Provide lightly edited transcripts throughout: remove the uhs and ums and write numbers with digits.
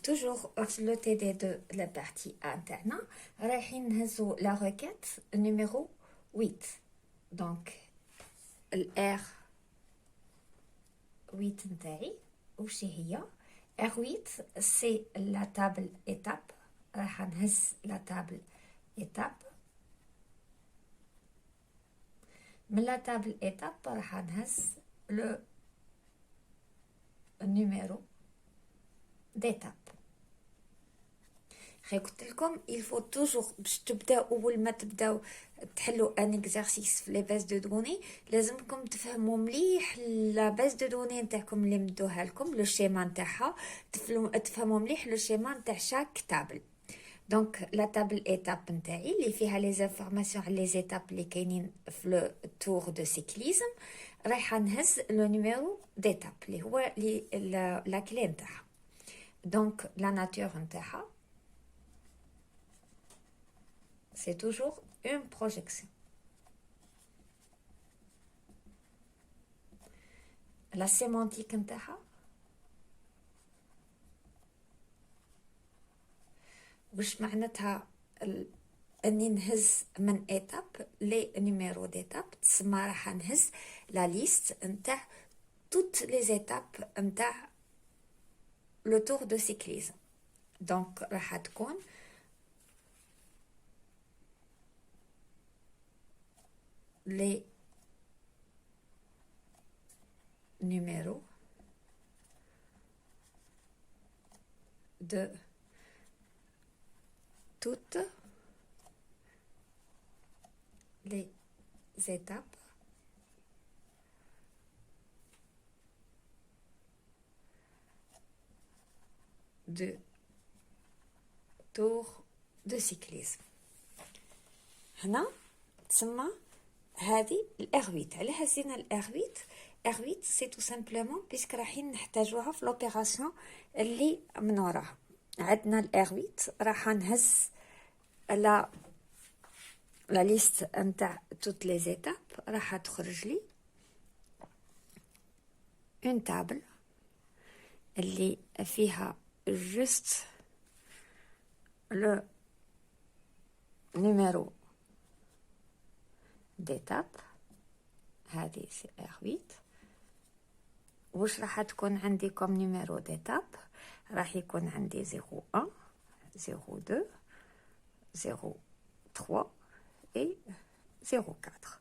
toujours le TD2 la partie interne رايحين نهزو la requête numéro 8 donc R 8 نتاعي وش هي R8 c'est la table étape راح نهز la table étape من la table étape راح نهز le numéro d'étape. قلت لكم il faut toujours باش تبداو اول ما تبداو تحلوا ان اكزرسيس في لي باز دو دوني لازمكم تفهموا مليح لا باز دو دوني نتاعكم اللي مدوها لكم لو شيما نتاعها تفهموا مليح لو شيما نتاع شاك تابل. دونك لا تابل ايتاب نتاعي اللي فيها لي انفورماسيون على لي زيتاب اللي كاينين في لو تور دو سيكليزم رايحه نهز لو نيميرو ديتاب اللي هو لا كلي نتاعها. دونك لا ناتور نتاعها c'est toujours une projection. La sémantique نتاعها واش معناتها اني نهز من ايتاب لي نيميرو ديتاب تسمى راح نهز لا ليست نتاع toutes les étapes نتاع le tour de cyclisme. donc راح تكون les numéros de toutes les étapes de tour de cyclisme. هنا تسمى هذه الار8 علاه هزينا الار8 R8 سي تو سامبلومون بيسك رايحين نحتاجوها في لوبيراسيون اللي من وراها. عندنا الار8 راح نهز لا ليست نتاع توت لي زيتاب راح تخرج لي اون تابل اللي فيها جوست لو نيميرو ديتاب هذه سي R8. واش راح تكون عندي كوم نيميرو ديتاب؟ راح يكون عندي 01 02 03 et 04.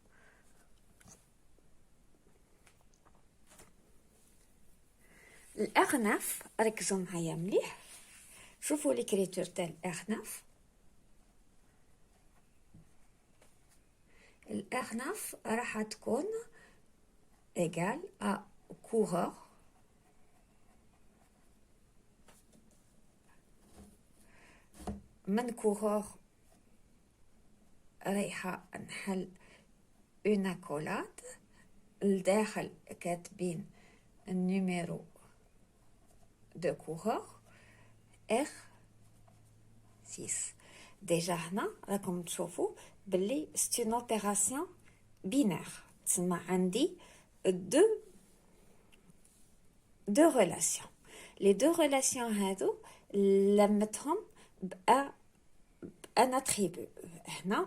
الأغناف ركزوا معايا مليح شوفوا ليكريتور تاع الأغناف. الأغناف راح تكون égal à coureur من coureur رايحة نحل une accolade الداخل كاتبين النيميرو دو coureur R6. ديجا هنا راكم تشوفوا باللي c'est une opération binaire تسمى عندي deux relations. les deux relations هادو لمتهم بان attribut. هنا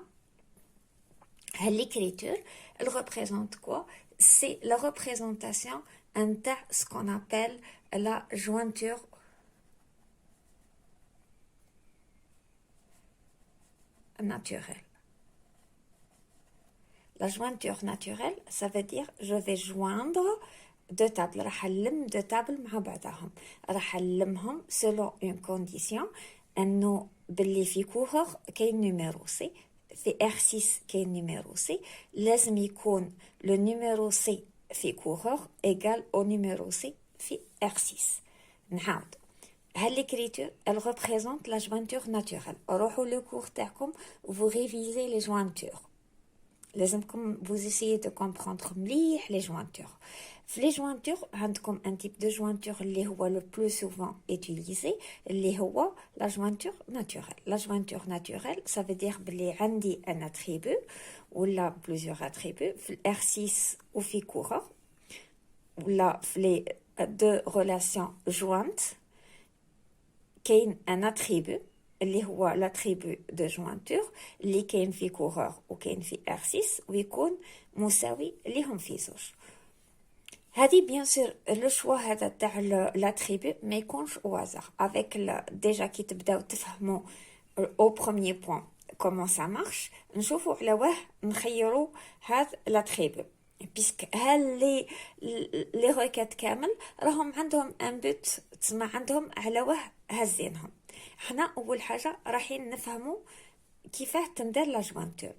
l'écriture elle représente quoi? c'est la représentation نتاع ce qu'on appelle la jointure naturelle. La jointure naturelle, ça veut dire je vais joindre deux tables. راح نلم deux tables مع بعضهم. راح نلمهم selon une condition انه باللي في coureur كاين نيميرو سي في R6 كاين نيميرو سي لازم يكون le numéro C في coureur égal au numéro C في R6. نعاود l'écriture elle représente la jointure naturelle. روحوا le cours تاعكم vous révisez les jointures. لازمكم vous essayez de comprendre مليح les jointures. في les jointures عندكم un type de jointure اللي هو le plus souvent utilisé اللي هو la jointure naturelle. La jointure naturelle ça veut dire بلي عندي un attribut ولا plusieurs attributs في R6 وفي coureur ولا في les deux relations jointes كاين ان اتريبو اللي هو لاتريبو دو جوانتور اللي كاين في كورور وكاين في اكسيس ويكون مساوي ليهم في زوج. هذه بيان سور لو شوا هذا تاع لاتريبو ما يكونش او هازار افيك ديجا كي تبداو تفهموا او بروميير بوين كومون سا مارش نشوفوا على واه نخيروا هذا لاتريبو بيسك لي روكات كامل راهم عندهم ان بوت تسمى عندهم على واه هزينهم. حنا اول حاجه رايحين نفهموا كيفاه تندار لا جوانتور.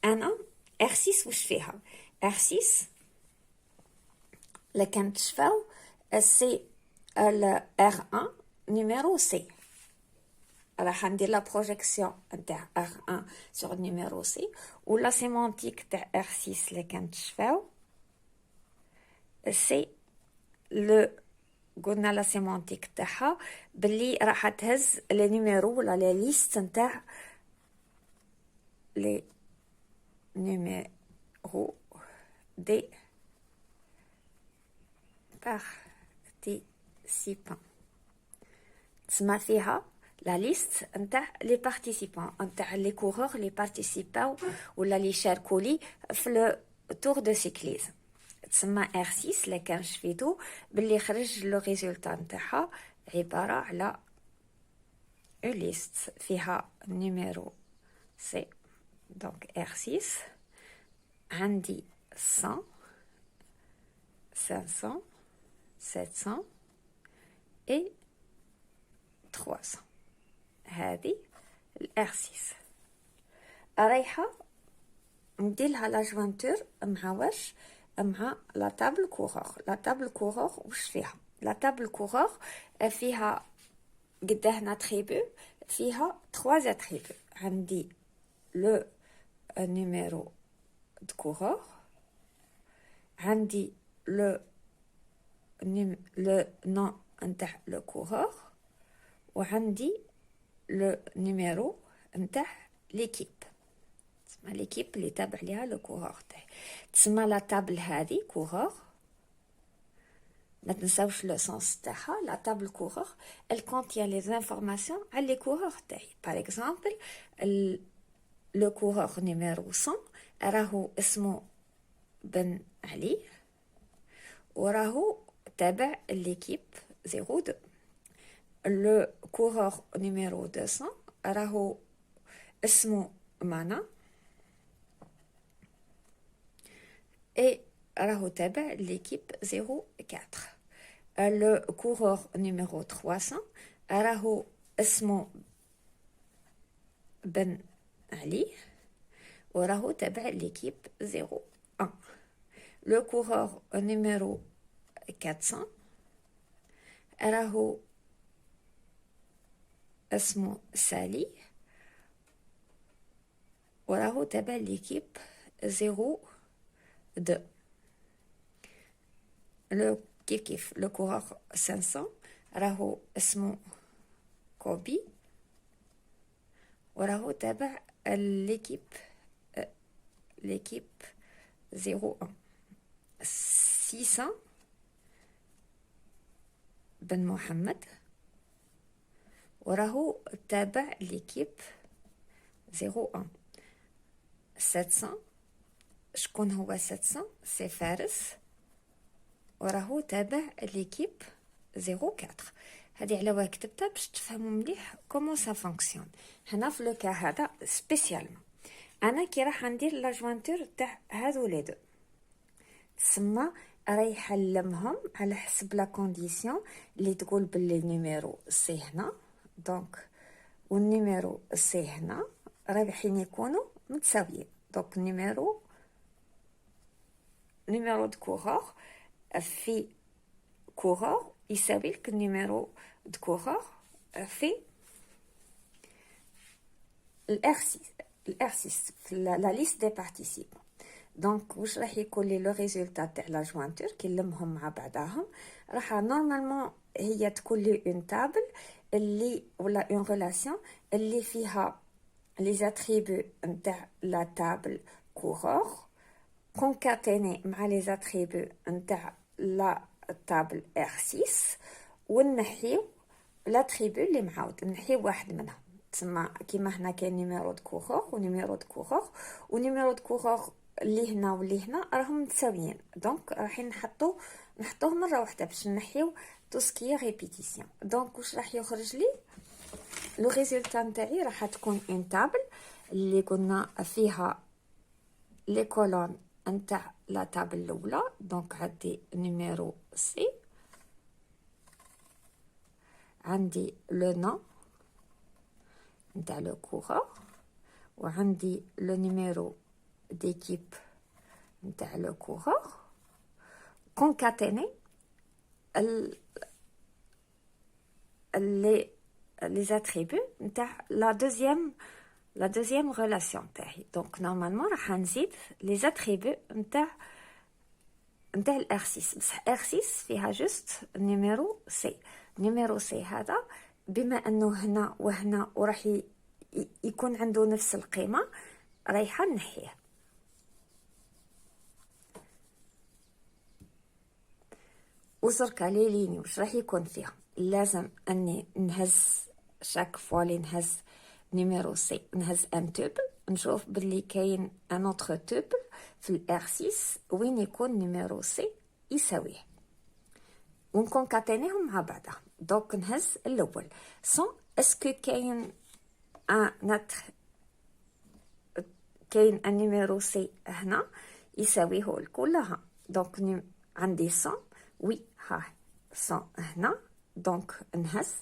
انا اكسيس واش فيها اكسيس لكن تشفاو سي ال R1 numéro C. راح ندير لا بروجيكسيون نتاع R1 sur numéro C ولا سيمانتيك تاع R6 اللي كان تشفاو سي لو قلنا لا سيمانتيك تاعها باللي راح تهز لي نيميرو ولا لي ليست نتاع لي نيميرو دي participants. تسمى فيها لا ليست نتاع لي بارتيسيبون نتاع لي كورور لي بارتيسيباو ولا لي شاركوا لي في لو تور دو سيكليزم. تسمى اكسيس اللي كان شفيتو باللي خرج لو ريزولتا نتاعها عباره على اون ليست فيها نيميرو سي. دونك اكسيس عندي 100 500 700 et 300. هذه الأكسيس رايحة نديرلها لا جوانتور مع واش مع لا تابل كورور. لا تابل كورور واش فيها لا تابل كورور فيها قد هنا تريبو فيها 3 اتريبو. عندي لو نيميرو دو كورور عندي le nom نتاع لو كورور وعندي لو نيميرو نتاع ليكيب. تسمى ليكيب اللي تابع ليها لو كورور تاعي. تسمى لا تابل هذه كورور ما تنساوش لو سونس تاعها. لا تابل كورور elle contient les informations على لي كورور تاعي. باغ اكزومبل لو كورور نيميرو 100 راهو اسمه بن علي وراهو تابع ليكيب 02. لو كورور نيميرو 200 راهو اسمه مانا اي راهو تابع ليكيب 04. لو كورور نيميرو 300 راهو اسمه بن علي وراهو تابع ليكيب 01. Le coureur numéro 400 راهو اسمه سالي وراهو تابع ليكيب 02. لو كيف لو كورور 500 راهو اسمه كوبي وراهو تابع ليكيب 01. 600 بن محمد وراهو تابع ليكيب 01. 700 شكون هو 700 سي فارس وراهو تابع ليكيب 04. هذه على واه كتبتها باش تفهموا مليح كومون سا فونكسيون. هنا في لو كا هذا سبيسيالمون انا كي راح ندير لا جوانتور تاع هذو لي دو تسمى رايحه نلمهم على حسب لا كونديسيون اللي تقول باللي نيميرو سي هنا دونك والنيميرو سي هنا رايحين يكونوا متساويين. دونك نيميرو دو كورور في كورور يساوي لك النيميرو دو كورور في الارسيس في لا ليست دي بارتيسيبون. دونك واش راح يكون لي لو ريزولتا تاع لا جوانتور كي نلمهم مع بعضاهم راح نورمالمون هي تكون لي اون تابل اللي ولا اون ريلاسيون اللي فيها لي زاتريبو نتاع لا تابل كورور كونكاتيني مع لي زاتريبو نتاع لا تابل R6 ونحيو لاتريبو اللي معاود نحيو واحد منهم. تسمى كيما هنا كاين نيميرو دو كوغور ونيميرو دو كوغور ونيميرو دو كوغور اللي هنا واللي هنا راهم متساويين، دونك رايحين نحطوه مره واحده باش نحيو تو سكي ريبيتيسيون. دونك واش راح يخرج لي لو ريزولتا نتاعي؟ راح تكون اون تابل اللي قلنا فيها لي كولون نتاع لا تابل الاولى. دونك عندي نيميرو سي، عندي لو نون نتاع لو كورور، وعندي لو نيميرو d'équipe نتاع لو كورور، كونكاتيني les attributs نتاع la deuxième relation تاعي. دونك نورمالمون راح نزيد les attributs نتاع الارسيس، بصح ارسيس فيها جوست نيميرو سي. نيميرو سي هذا بما انه هنا وهنا وراح يكون عنده نفس القيمه رايحه نحيه. وزركا لي ليني واش راح يكون فيها؟ لازم اني نهز شاك فوا لي نهز نيميرو سي نهز ان توبل، نشوف باللي كاين ان اوتر توبل في الارسيس وين يكون نيميرو سي يساويه، ونكونكاتينيهم مع بعضها. دونك نهز الاول سون اسكو كاين كاين ان نيميرو سي هنا يساويه الكلها. دونك عندي 100 وي ها 100 هنا، دونك نهز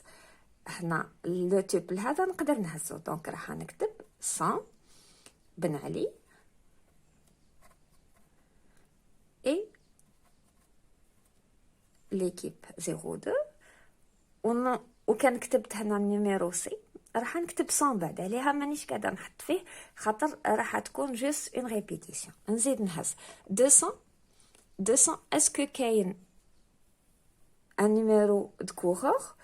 هنا لو توبل هذا نقدر نهزو. دونك راح نكتب 100 بن علي اي ليكيب 02. وكان كتبت هنا النيميرو سي راح نكتب 100 بعد عليها، مانيش قاعده نحط فيه خاطر راح تكون جوست اون ريبيتيسيون. نزيد نهز 200 اسكو كاين ان نيميرو دو كورور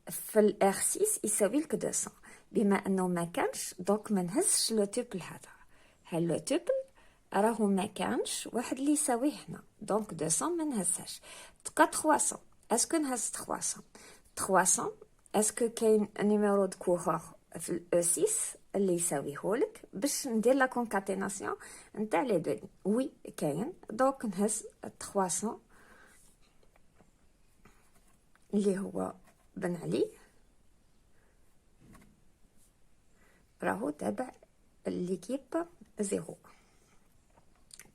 في الارسيس يساوي لك 200. بما انه ما كانش دونك ما نهزش لو توبل هذا لو توبل راهو ما كانش واحد اللي يساويه هنا، دونك 200 ما نهزهاش. 300 اسكو نهز 300 اسكو كاين نيميرو دو كورور في الاو 6 اللي يساويه لك باش ندير لا كونكاتيناسيون نتاع لي دو. وي كاين، دونك نهز 300 اللي هو بن علي راهو تابع ليكيب 0.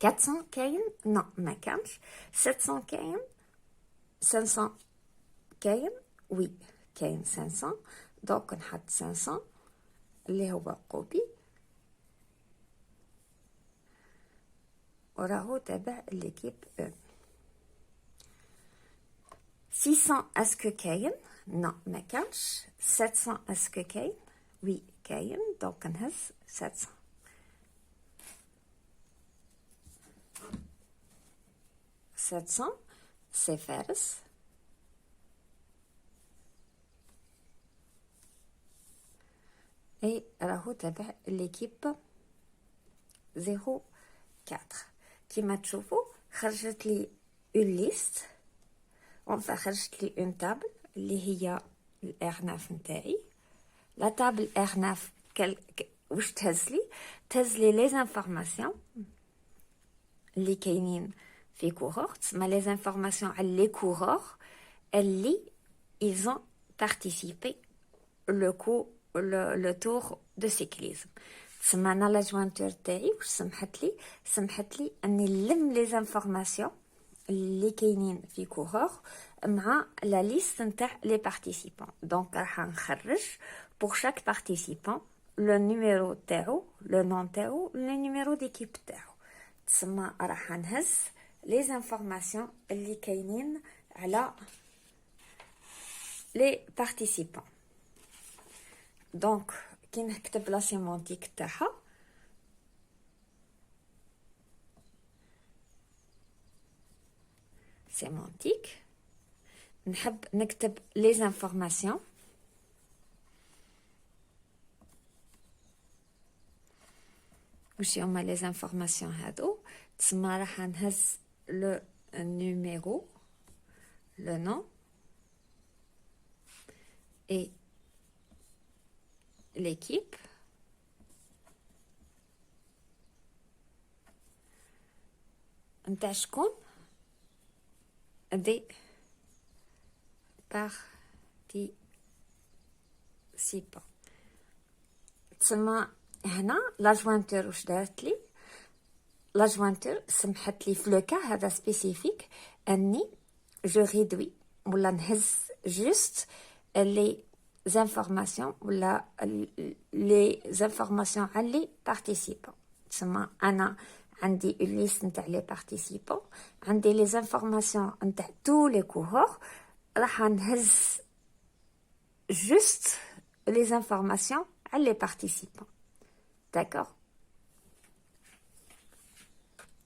400 كاين؟ نو ما كانش. 700 كاين؟ 500 كاين؟ وي كاين 500. دونك نحط 500 اللي هو قوبي وراهو تابع ليكيب 1. 600 اسكو كاين؟ نو ما كانش. 700 اسكو كاين؟ وي كاين، دونك نهز 700. 700 سي فارس اي راهو تابع ليكيب 04. كيما تشوفوا خرجت لي اون ليست، خرجت لي اون تابل اللي هي الاغناف نتاعي. لا تابل اغناف واش تهز لي لي زانفورماسيون اللي كاينين في كورور، تسمى لي زانفورماسيون على لي كورور اللي ils ont participé le tour de cyclisme. تسمى انا لا جوانتور تاعي واش سمحت لي اني نلم لي زانفورماسيون اللي كاينين في كورور مع لا ليست نتاع لي بارتيسيبون. دونك راح نخرج pour chaque participant le numéro تاعو، le nom تاعو، le numéro d'équipe تاعو. تسمى راح نهز لي زانفورماسيون اللي كاينين على لي بارتيسيبون. دونك كي نكتب لا سيمونتيك تاعها سيمونتيك نحب نكتب لي زانفورماسيون واش هما لي زانفورماسيون هادو. تسمى راح نهز لو نيميرو، لو نون et l'équipe. نتاع شكون؟ des participants. تسمى هنا لا جوانتور واش دارت لي؟ لا جوانتور سمحت لي في لو كا هذا سبيسيفيك اني جو ريدوي ولا نهز جوست لي زانفورماسيون ولا لي زانفورماسيون على لي بارتيسيبون. تسمى انا عندي اون ليست نتاع لي بارتيسيبون، عندي لي زانفورماسيون نتاع تو لي كوهور، راح نهز juste les informations à les participants. D'accord?